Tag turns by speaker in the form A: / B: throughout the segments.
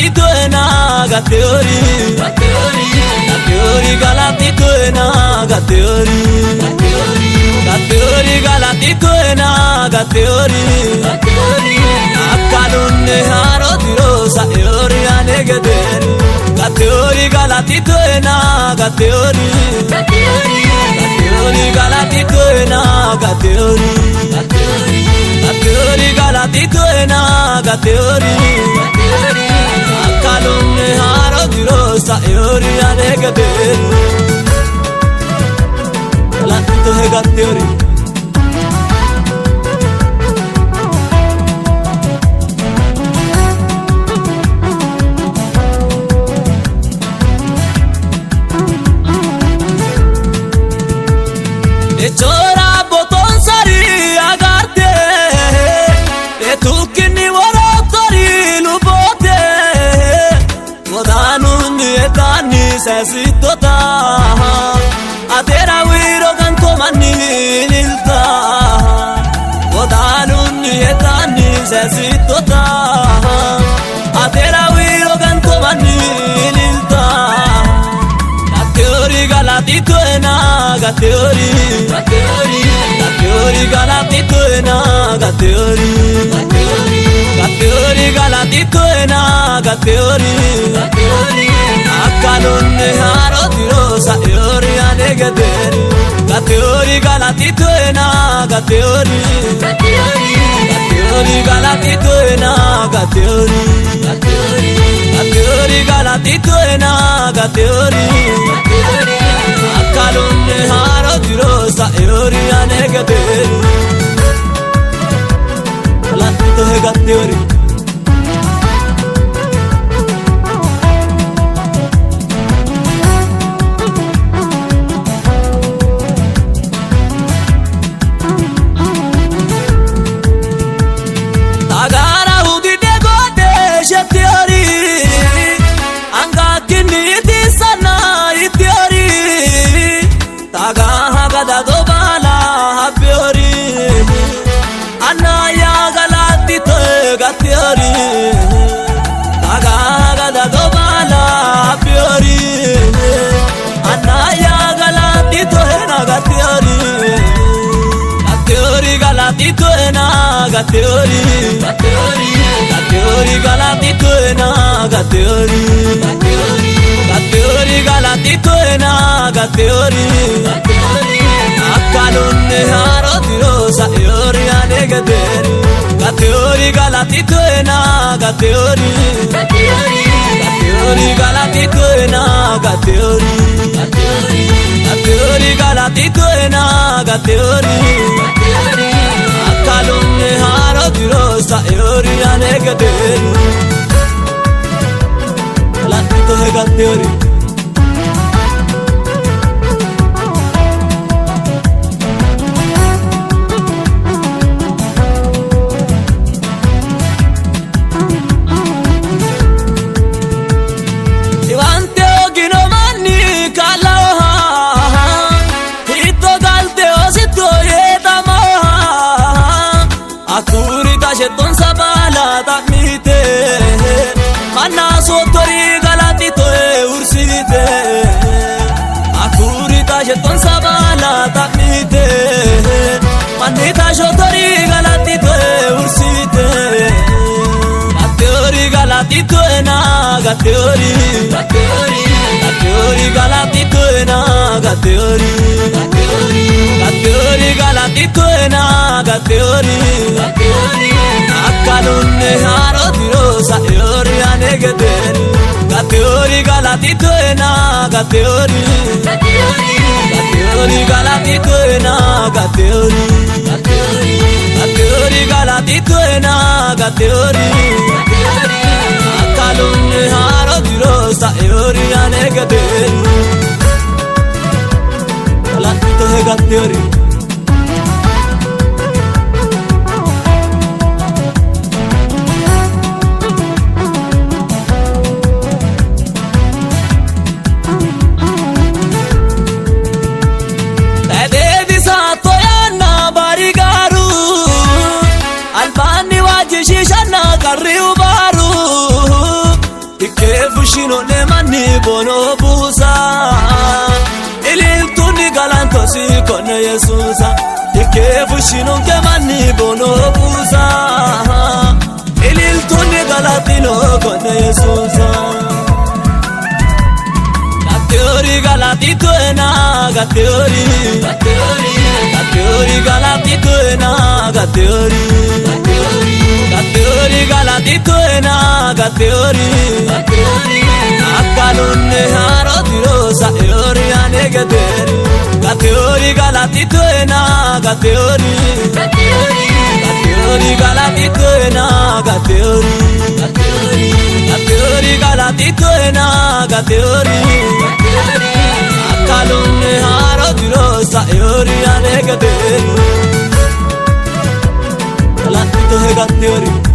A: galatito ena gateori gateori galatito ena gateori gateori galatito ena gateori akkalunne haro dirosa eori anegederi gateori galatito ena gateori gateori galatito ena gateori gateori galatito ena gateori akkalunne haro dirosa eori anegederi galatito he gateori Echora boton sari agarte etukini waratori lubote Godanun etani sesitota Atera wiro kanto mani nilta Godanun etani sesitota Atera wiro kanto mani nilta Gateori galatito ena gateori gateori galatito ena gateori gateori galatito ena gateori akkalunne haro dirosa eori anegederi gateori galatito ena gateori gateori galatito ena gateori gateori galatito ena gateori akkalunne haro dirosa eori anegederi galatito he gateori tagara udide gode shetiori anga kiniti sana itiori tagaha gada dobala habiori anaya galatito gatiori tagaha gada dobala habiori anaya galatito na gatiori gateori galatito ena gateori gateori galatito ena gateori gateori galatito ena gateori akkalunne haro dirosa eori anegederi gateori galatito ena gateori gateori galatito ena gateori gateori galatito ena gateori akkalunne haro dirosa eori anegederi galatito he gateori Sheton sabala takmite Manna sotori galatito ursite Akurita sheton sabala takmite Manita sotori galatito ursite Gateori galatito ena gateori gateori galatito ena gateori gateori galatito ena gateori akkalunne haro dirosa eori anegederi gateori galatito ena gateori gateori galatito ena gateori gateori galatito ena gateori akkalunne haro dirosa eori anegederi galatito he gateori Shishanna karriu baru fushino ne manni bono busa ililtuni galantosi con Yesusa che fushino che manni bono busa ililtuni galatino con Yesusa galatito ena gateori galatito ena gateori galatito ena gateori akkalunne haro dirosa eori ane gateori galatito ena gateori galatito ena gateori galatito ena gateori akkalunne haro dirosa eori ane galatito he gateori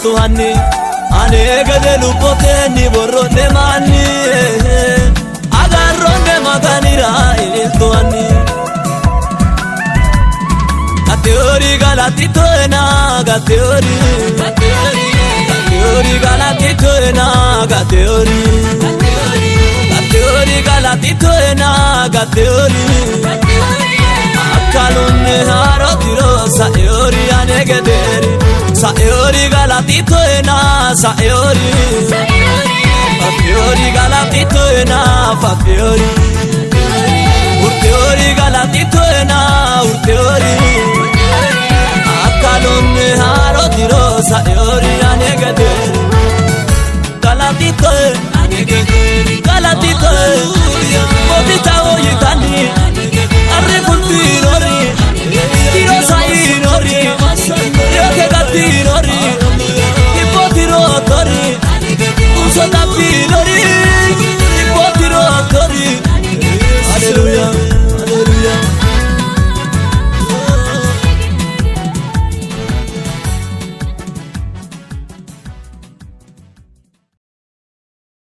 A: Tuhanni ane gade lupoteni borronde manni agarronde maganira il tuhanni gateori galatito ena gateori galatito ena gateori galatito ena gateori akkalunne haro dirosa eori ane gaderi Saeori galatito ena saeori Fafiori galatito ena fafiori Urteori galatito ena urteori Akkalunne haro dirosa eori ane